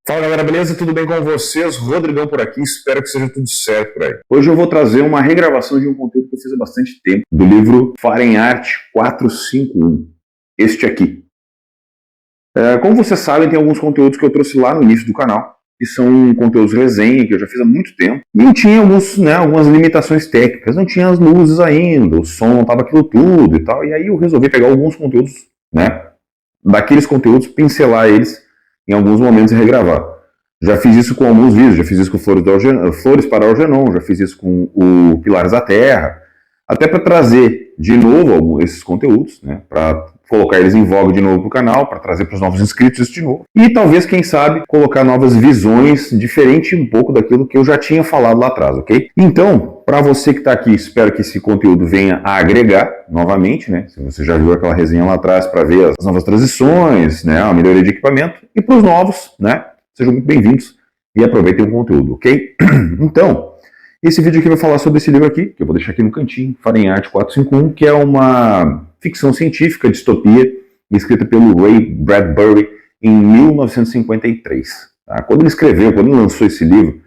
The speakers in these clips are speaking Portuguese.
Fala galera, beleza? Tudo bem com vocês? Rodrigão por aqui, espero que seja tudo certo por aí. Hoje eu vou trazer uma regravação de um conteúdo que eu fiz há bastante tempo, do livro Fahrenheit 451, este aqui. Como vocês sabem, tem alguns conteúdos que eu trouxe lá no início do canal, que são conteúdos resenha, que eu já fiz há muito tempo, e tinha algumas limitações técnicas, não tinha as luzes ainda, o som não estava aquilo tudo e tal, e aí eu resolvi pegar alguns conteúdos, daqueles conteúdos, pincelar eles em alguns momentos e regravar. Já fiz isso com alguns vídeos, já fiz isso com Flores para Algernon, já fiz isso com o Pilares da Terra, até para trazer de novo esses conteúdos, para colocar eles em voga de novo para o canal, para trazer para os novos inscritos isso de novo. E talvez, quem sabe, colocar novas visões, diferente um pouco daquilo que eu já tinha falado lá atrás, ok? Então, para você que está aqui, espero que esse conteúdo venha a agregar novamente, Se você já viu aquela resenha lá atrás para ver as novas transições, a melhoria de equipamento, e para os novos, sejam muito bem-vindos e aproveitem o conteúdo, ok? Então, esse vídeo aqui vai falar sobre esse livro aqui, que eu vou deixar aqui no cantinho, Fahrenheit 451, que é uma ficção científica, distopia, escrita pelo Ray Bradbury em 1953. Tá? Quando ele lançou esse livro,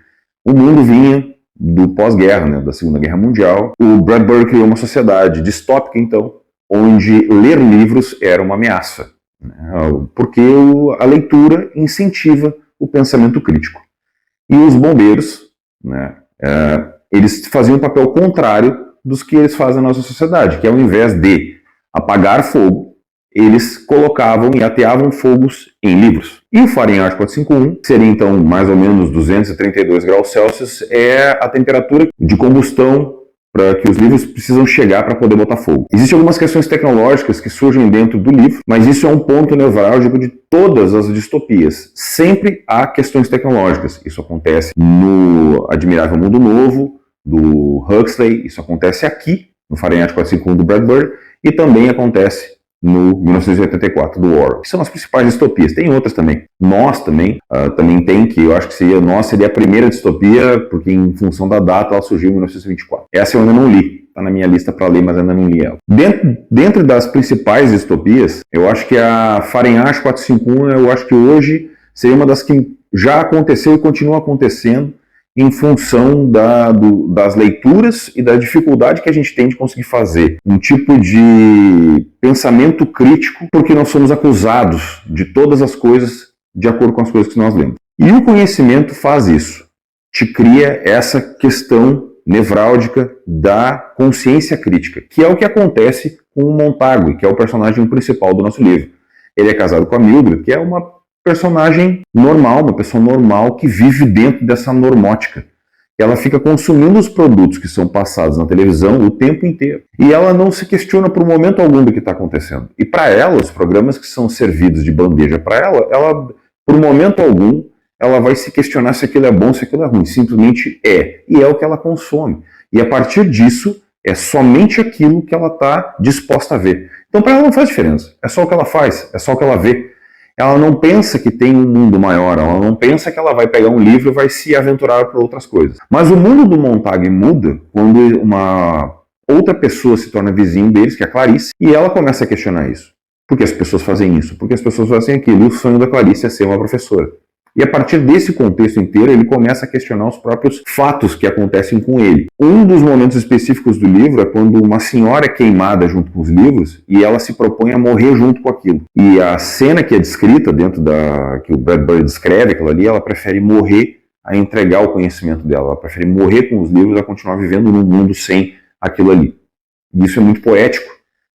o mundo vinha do pós-guerra, da Segunda Guerra Mundial. O Bradbury criou uma sociedade distópica, então, onde ler livros era uma ameaça, porque a leitura incentiva o pensamento crítico. E os bombeiros, eles faziam o papel contrário dos que eles fazem na nossa sociedade, que ao invés de apagar fogo, eles colocavam e ateavam fogos em livros. E o Fahrenheit 451, que seria então mais ou menos 232 graus Celsius, é a temperatura de combustão para que os livros precisam chegar para poder botar fogo. Existem algumas questões tecnológicas que surgem dentro do livro, mas isso é um ponto nevrálgico de todas as distopias. Sempre há questões tecnológicas. Isso acontece no Admirável Mundo Novo, do Huxley, isso acontece aqui, no Fahrenheit 451 do Bradbury, e também acontece no 1984 do Orwell, que são as principais distopias. Tem outras também. Nós também tem, que eu acho que seria a primeira distopia, porque em função da data ela surgiu em 1924. Essa eu ainda não li, está na minha lista para ler, mas ainda não li ela. Dentro das principais distopias, eu acho que a Fahrenheit 451, eu acho que hoje seria uma das que já aconteceu e continua acontecendo, em função das leituras e da dificuldade que a gente tem de conseguir fazer um tipo de pensamento crítico, porque nós somos acusados de todas as coisas de acordo com as coisas que nós lemos. E o conhecimento faz isso, te cria essa questão nevrálgica da consciência crítica, que é o que acontece com o Montague, que é o personagem principal do nosso livro. Ele é casado com a Mildred, que é uma personagem normal, uma pessoa normal que vive dentro dessa normótica. Ela fica consumindo os produtos que são passados na televisão o tempo inteiro. E ela não se questiona por momento algum do que está acontecendo. E para ela, os programas que são servidos de bandeja para ela, por momento algum, ela vai se questionar se aquilo é bom, se aquilo é ruim. Simplesmente é. E é o que ela consome. E a partir disso, é somente aquilo que ela está disposta a ver. Então para ela não faz diferença. É só o que ela faz, é só o que ela vê. Ela não pensa que tem um mundo maior, ela não pensa que ela vai pegar um livro e vai se aventurar para outras coisas. Mas o mundo do Montague muda quando uma outra pessoa se torna vizinho deles, que é a Clarice, e ela começa a questionar isso. Por que as pessoas fazem isso? Por que as pessoas fazem aquilo? E o sonho da Clarice é ser uma professora. E a partir desse contexto inteiro, ele começa a questionar os próprios fatos que acontecem com ele. Um dos momentos específicos do livro é quando uma senhora é queimada junto com os livros e ela se propõe a morrer junto com aquilo. E a cena que é descrita que o Bradbury descreve, aquilo ali, ela prefere morrer a entregar o conhecimento dela. Ela prefere morrer com os livros a continuar vivendo num mundo sem aquilo ali. E isso é muito poético.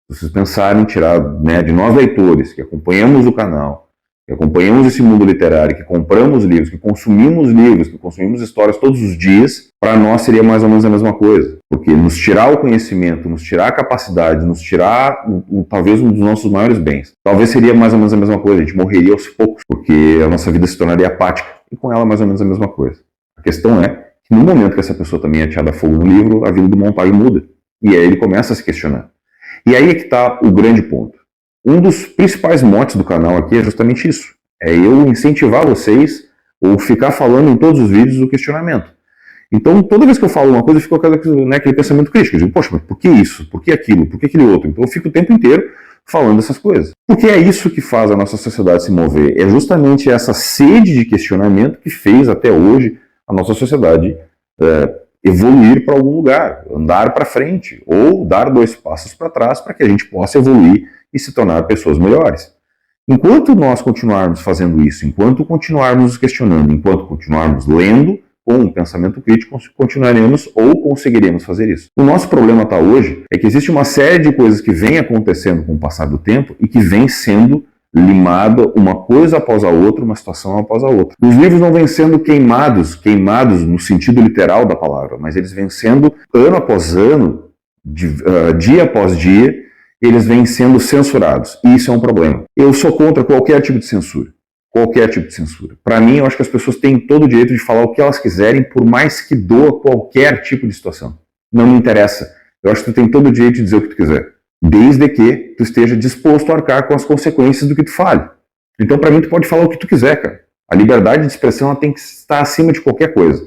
Se vocês pensarem em tirar de nós leitores, que acompanhamos o canal, que acompanhamos esse mundo literário, que compramos livros, que consumimos histórias todos os dias, para nós seria mais ou menos a mesma coisa. Porque nos tirar o conhecimento, nos tirar a capacidade, nos tirar talvez um dos nossos maiores bens. Talvez seria mais ou menos a mesma coisa, a gente morreria aos poucos, porque a nossa vida se tornaria apática, e com ela mais ou menos a mesma coisa. A questão é que no momento que essa pessoa também é ateada a fogo no livro, a vida do Montague muda. E aí ele começa a se questionar. E aí é que está o grande ponto. Um dos principais motes do canal aqui é justamente isso. É eu incentivar vocês, ou ficar falando em todos os vídeos do questionamento. Então, toda vez que eu falo uma coisa, eu fico aquele pensamento crítico. Eu digo, poxa, mas por que isso? Por que aquilo? Por que aquele outro? Então, eu fico o tempo inteiro falando essas coisas. Porque é isso que faz a nossa sociedade se mover. É justamente essa sede de questionamento que fez até hoje a nossa sociedade evoluir para algum lugar, andar para frente, ou dar 2 passos para trás para que a gente possa evoluir e se tornar pessoas melhores. Enquanto nós continuarmos fazendo isso, enquanto continuarmos nos questionando, enquanto continuarmos lendo, com um pensamento crítico, continuaremos ou conseguiremos fazer isso. O nosso problema está hoje é que existe uma série de coisas que vem acontecendo com o passar do tempo e que vem sendo limada uma coisa após a outra, uma situação após a outra. Os livros não vêm sendo queimados no sentido literal da palavra, mas eles vêm sendo, ano após ano, dia após dia, eles vêm sendo censurados. E isso é um problema. Eu sou contra qualquer tipo de censura. Qualquer tipo de censura. Para mim, eu acho que as pessoas têm todo o direito de falar o que elas quiserem, por mais que doa qualquer tipo de situação. Não me interessa. Eu acho que tu tem todo o direito de dizer o que tu quiser, desde que tu esteja disposto a arcar com as consequências do que tu fale. Então, para mim, tu pode falar o que tu quiser, cara. A liberdade de expressão ela tem que estar acima de qualquer coisa.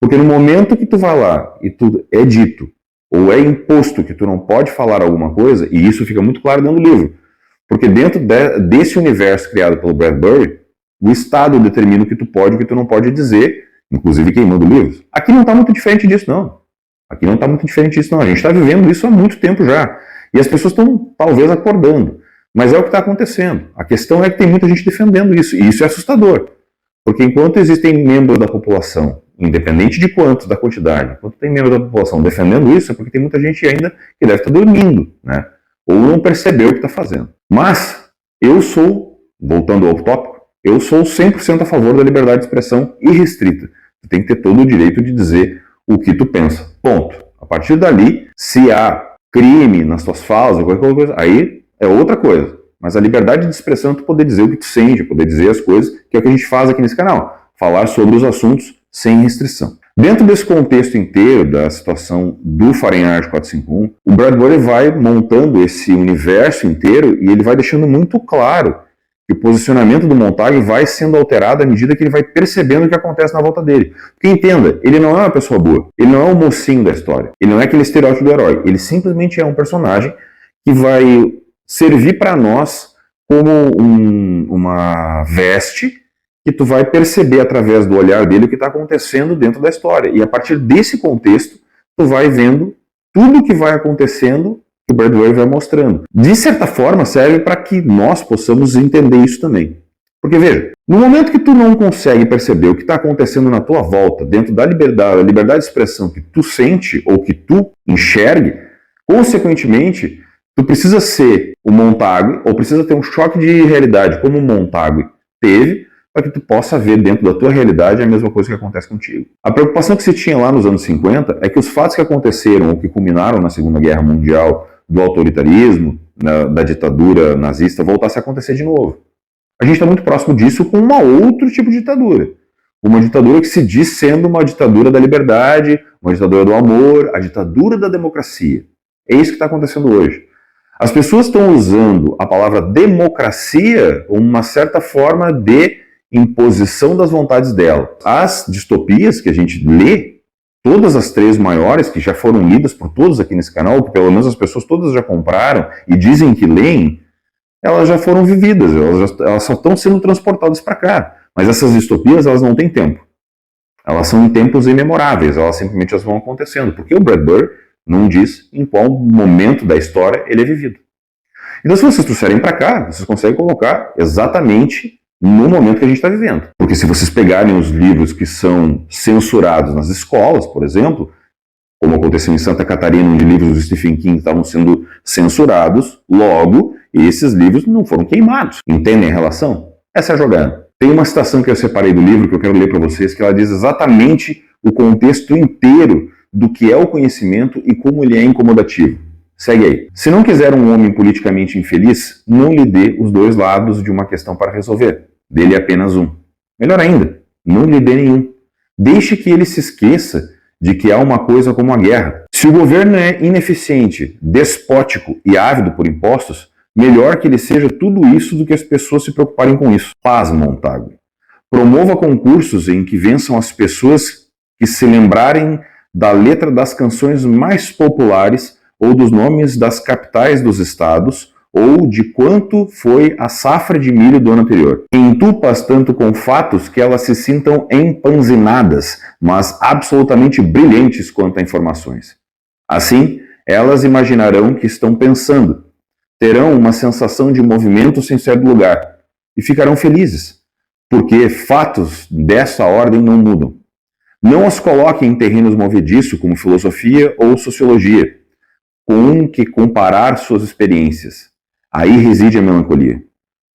Porque no momento que tu vai lá e tu é dito, ou é imposto que tu não pode falar alguma coisa, e isso fica muito claro dentro do livro, porque dentro desse universo criado pelo Bradbury, o Estado determina o que tu pode e o que tu não pode dizer, inclusive queimando livros. Aqui não está muito diferente disso, não. Aqui não está muito diferente disso, não. A gente está vivendo isso há muito tempo já. E as pessoas estão, talvez, acordando. Mas é o que está acontecendo. A questão é que tem muita gente defendendo isso. E isso é assustador. Porque enquanto existem membros da população, independente de quanto, da quantidade, enquanto tem membros da população defendendo isso, é porque tem muita gente ainda que deve estar dormindo, né? Ou não percebeu o que está fazendo. Mas eu sou, voltando ao tópico, eu sou 100% a favor da liberdade de expressão irrestrita. Tu tem que ter todo o direito de dizer o que tu pensa. Ponto. A partir dali, se há crime nas tuas falas ou qualquer coisa, aí é outra coisa. Mas a liberdade de expressão é tu poder dizer o que tu sente, poder dizer as coisas, que é o que a gente faz aqui nesse canal. Falar sobre os assuntos sem restrição. Dentro desse contexto inteiro da situação do Fahrenheit 451, o Bradbury vai montando esse universo inteiro e ele vai deixando muito claro que o posicionamento do Montague vai sendo alterado à medida que ele vai percebendo o que acontece na volta dele. Porque entenda, ele não é uma pessoa boa, ele não é o mocinho da história, ele não é aquele estereótipo do herói, ele simplesmente é um personagem que vai servir para nós como uma veste que tu vai perceber através do olhar dele o que está acontecendo dentro da história. E a partir desse contexto, tu vai vendo tudo o que vai acontecendo que o Bradbury vai mostrando. De certa forma, serve para que nós possamos entender isso também. Porque, veja, no momento que tu não consegue perceber o que está acontecendo na tua volta, dentro da liberdade de expressão que tu sente ou que tu enxergue, consequentemente, tu precisa ser o Montague, ou precisa ter um choque de realidade como o Montague teve, para que tu possa ver dentro da tua realidade a mesma coisa que acontece contigo. A preocupação que se tinha lá nos anos 50 é que os fatos que aconteceram ou que culminaram na Segunda Guerra Mundial, do autoritarismo, da ditadura nazista, voltasse a acontecer de novo. A gente está muito próximo disso com um outro tipo de ditadura. Uma ditadura que se diz sendo uma ditadura da liberdade, uma ditadura do amor, a ditadura da democracia. É isso que está acontecendo hoje. As pessoas estão usando a palavra democracia como uma certa forma de imposição das vontades dela. As distopias que a gente lê, todas as 3 maiores, que já foram lidas por todos aqui nesse canal, que pelo menos as pessoas todas já compraram e dizem que leem, elas já foram vividas, elas só estão sendo transportadas para cá. Mas essas distopias, elas não têm tempo. Elas são em tempos imemoráveis, elas simplesmente vão acontecendo, porque o Bradbury não diz em qual momento da história ele é vivido. Então, se vocês trouxerem para cá, vocês conseguem colocar exatamente no momento que a gente está vivendo. Porque se vocês pegarem os livros que são censurados nas escolas, por exemplo, como aconteceu em Santa Catarina, onde livros do Stephen King estavam sendo censurados, logo, esses livros não foram queimados. Entendem a relação? Essa é a jogada. Tem uma citação que eu separei do livro, que eu quero ler para vocês, que ela diz exatamente o contexto inteiro do que é o conhecimento e como ele é incomodativo. Segue aí. Se não quiser um homem politicamente infeliz, não lhe dê os 2 lados de uma questão para resolver. Dê-lhe apenas um. Melhor ainda, não lhe dê nenhum. Deixe que ele se esqueça de que há uma coisa como a guerra. Se o governo é ineficiente, despótico e ávido por impostos, melhor que ele seja tudo isso do que as pessoas se preocuparem com isso. Paz, Montague. Promova concursos em que vençam as pessoas que se lembrarem da letra das canções mais populares ou dos nomes das capitais dos estados, ou de quanto foi a safra de milho do ano anterior. Entupas tanto com fatos que elas se sintam empanzinadas, mas absolutamente brilhantes quanto a informações. Assim, elas imaginarão que estão pensando, terão uma sensação de movimento sem sair do lugar e ficarão felizes, porque fatos dessa ordem não mudam. Não as coloquem em terrenos movediços como filosofia ou sociologia, com que comparar suas experiências. Aí reside a melancolia.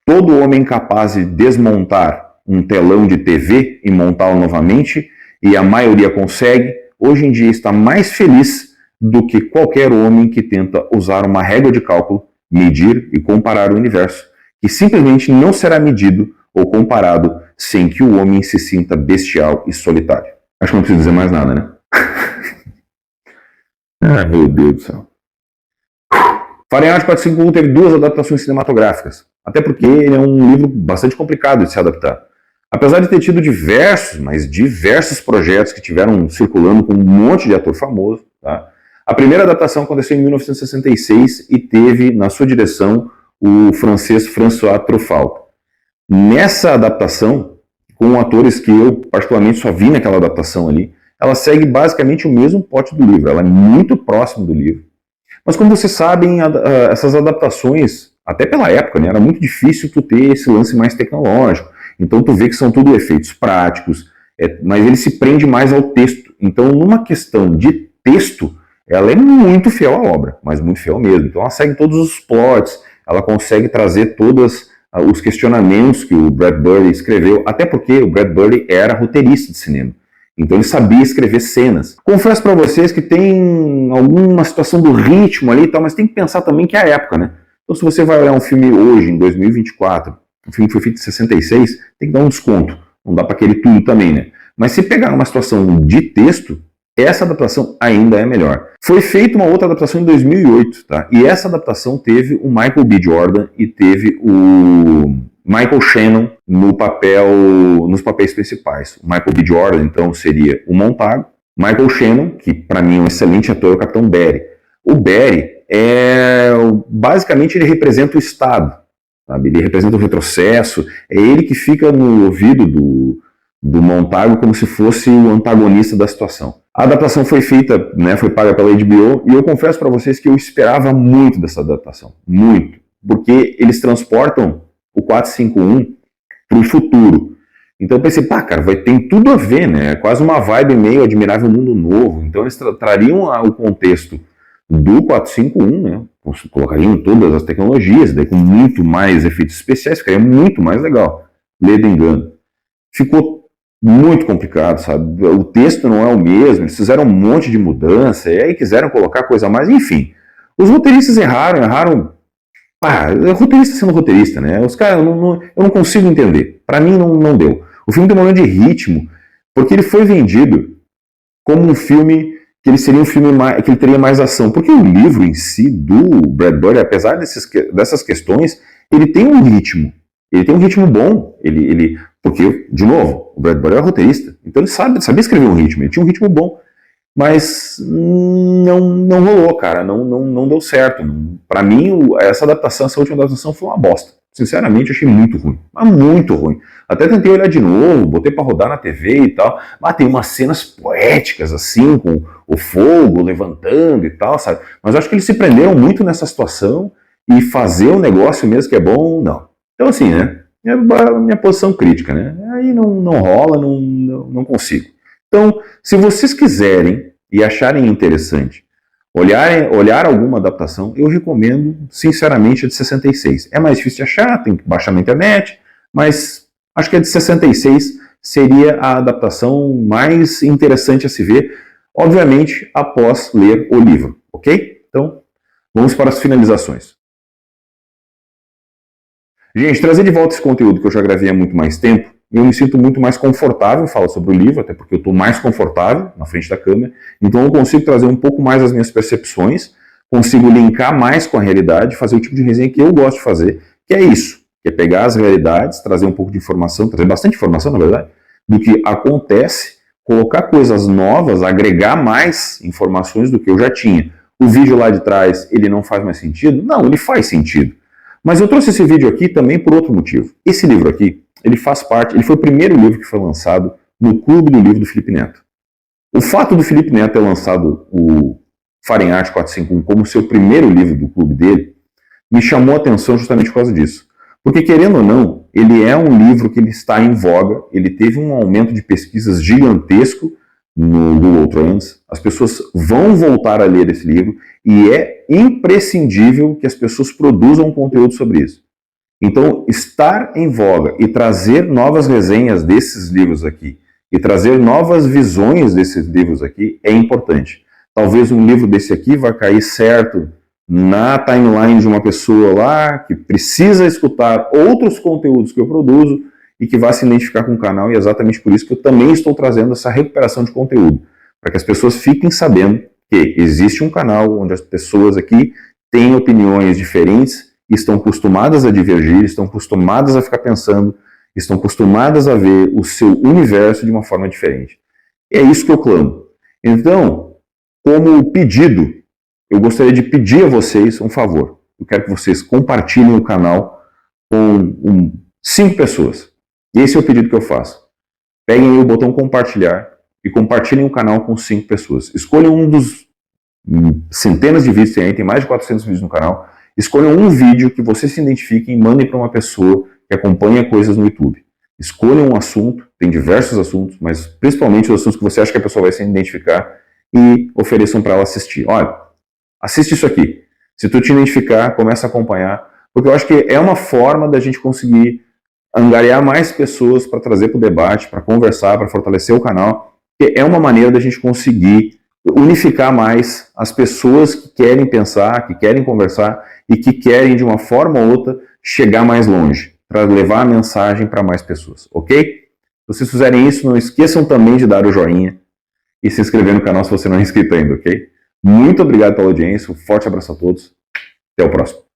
Todo homem capaz de desmontar um telão de TV e montá-lo novamente, e a maioria consegue, hoje em dia está mais feliz do que qualquer homem que tenta usar uma régua de cálculo, medir e comparar o universo, que simplesmente não será medido ou comparado sem que o homem se sinta bestial e solitário. Acho que não preciso dizer mais nada, né? Ai, meu Deus do céu. Fahrenheit 451 teve 2 adaptações cinematográficas, até porque ele é um livro bastante complicado de se adaptar. Apesar de ter tido diversos projetos que tiveram circulando com um monte de ator famoso, tá? A primeira adaptação aconteceu em 1966 e teve na sua direção o francês François Truffaut. Nessa adaptação, com atores que eu particularmente só vi naquela adaptação ali, ela segue basicamente o mesmo plot do livro, ela é muito próxima do livro. Mas como vocês sabem, essas adaptações, até pela época, né, era muito difícil tu ter esse lance mais tecnológico. Então tu vê que são tudo efeitos práticos, mas ele se prende mais ao texto. Então numa questão de texto, ela é muito fiel à obra, mas muito fiel mesmo. Então ela segue todos os plots, ela consegue trazer todos os questionamentos que o Bradbury escreveu, até porque o Bradbury era roteirista de cinema. Então ele sabia escrever cenas. Confesso para vocês que tem alguma situação do ritmo ali e tal, mas tem que pensar também que é a época, né? Então se você vai olhar um filme hoje, em 2024, um filme que foi feito em 66, tem que dar um desconto. Não dá para querer tudo também, né? Mas se pegar uma situação de texto, essa adaptação ainda é melhor. Foi feita uma outra adaptação em 2008, tá? E essa adaptação teve o Michael B. Jordan e teve o Michael Shannon nos papéis principais. O Michael B. Jordan, então, seria o Montagu. Michael Shannon, que para mim é um excelente ator, é o Capitão Barry. O Barry, basicamente, ele representa o Estado, sabe? Ele representa o retrocesso, é ele que fica no ouvido do Montagu como se fosse o antagonista da situação. A adaptação foi feita, né, foi paga pela HBO, e eu confesso para vocês que eu esperava muito dessa adaptação, muito, porque eles transportam o 451 para o futuro. Então eu pensei, cara, tem tudo a ver, né? É quase uma vibe meio Admirável Mundo Novo. Então eles trariam o contexto do 451, né? Colocariam todas as tecnologias, daí com muito mais efeitos especiais, ficaria muito mais legal. Ledo engano. Ficou muito complicado, sabe? O texto não é o mesmo, eles fizeram um monte de mudança, e aí quiseram colocar coisa a mais, enfim. Os roteiristas erraram. Roteirista sendo roteirista, né? Os caras, eu não consigo entender. Para mim não deu. O filme tem um momento de ritmo, porque ele foi vendido como um filme que ele seria um filme que ele teria mais ação. Porque o livro em si do Bradbury, apesar dessas questões, ele tem um ritmo. Ele tem um ritmo bom. Porque, de novo, o Bradbury é roteirista. Então ele sabia escrever um ritmo. Ele tinha um ritmo bom. Mas não rolou, cara. Não deu certo. Pra mim, essa última adaptação foi uma bosta. Sinceramente, eu achei muito ruim. Mas muito ruim. Até tentei olhar de novo, botei pra rodar na TV e tal. Mas tem umas cenas poéticas, assim, com o fogo levantando e tal, sabe? Mas eu acho que eles se prenderam muito nessa situação e fazer um negócio mesmo que é bom, não. Então, assim, né? É a minha posição crítica, né? Aí não rola, não consigo. Então, se vocês quiserem e acharem interessante olhar alguma adaptação, eu recomendo, sinceramente, a de 66. É mais difícil de achar, tem que baixar na internet, mas acho que a de 66 seria a adaptação mais interessante a se ver, obviamente, após ler o livro, ok? Então, vamos para as finalizações. Gente, trazer de volta esse conteúdo que eu já gravei há muito mais tempo, eu me sinto muito mais confortável em falar sobre o livro, até porque eu estou mais confortável na frente da câmera, então eu consigo trazer um pouco mais as minhas percepções, consigo linkar mais com a realidade, fazer o tipo de resenha que eu gosto de fazer, que é isso, que é pegar as realidades, trazer um pouco de informação, trazer bastante informação, na verdade, do que acontece, colocar coisas novas, agregar mais informações do que eu já tinha. O vídeo lá de trás, ele não faz mais sentido? Não, ele faz sentido. Mas eu trouxe esse vídeo aqui também por outro motivo. Esse livro aqui, ele faz parte, ele foi o primeiro livro que foi lançado no Clube do Livro do Felipe Neto. O fato do Felipe Neto ter lançado o Fahrenheit 451 como seu primeiro livro do clube dele, me chamou a atenção justamente por causa disso. Porque, querendo ou não, ele é um livro que ele está em voga, ele teve um aumento de pesquisas gigantesco no Google Trends, as pessoas vão voltar a ler esse livro e é imprescindível que as pessoas produzam conteúdo sobre isso. Então, estar em voga e trazer novas resenhas desses livros aqui e trazer novas visões desses livros aqui é importante. Talvez um livro desse aqui vai cair certo na timeline de uma pessoa lá que precisa escutar outros conteúdos que eu produzo e que vai se identificar com o canal, e é exatamente por isso que eu também estou trazendo essa recuperação de conteúdo, para que as pessoas fiquem sabendo que existe um canal onde as pessoas aqui têm opiniões diferentes, estão acostumadas a divergir, estão acostumadas a ficar pensando, estão acostumadas a ver o seu universo de uma forma diferente. E é isso que eu clamo. Então, como pedido, eu gostaria de pedir a vocês um favor. Eu quero que vocês compartilhem o canal com 5 pessoas. Esse é o pedido que eu faço. Peguem aí o botão compartilhar e compartilhem o canal com 5 pessoas. Escolham um dos centenas de vídeos que tem aí, tem mais de 400 vídeos no canal. Escolham um vídeo que você se identifique e mandem para uma pessoa que acompanha coisas no YouTube. Escolham um assunto, tem diversos assuntos, mas principalmente os assuntos que você acha que a pessoa vai se identificar e ofereçam para ela assistir. Olha, assiste isso aqui. Se tu te identificar, começa a acompanhar, porque eu acho que é uma forma da gente conseguir angariar mais pessoas para trazer para o debate, para conversar, para fortalecer o canal, que é uma maneira da gente conseguir unificar mais as pessoas que querem pensar, que querem conversar e que querem, de uma forma ou outra, chegar mais longe, para levar a mensagem para mais pessoas, ok? Se vocês fizerem isso, não esqueçam também de dar o joinha e se inscrever no canal se você não é inscrito ainda, ok? Muito obrigado pela audiência, um forte abraço a todos, até o próximo.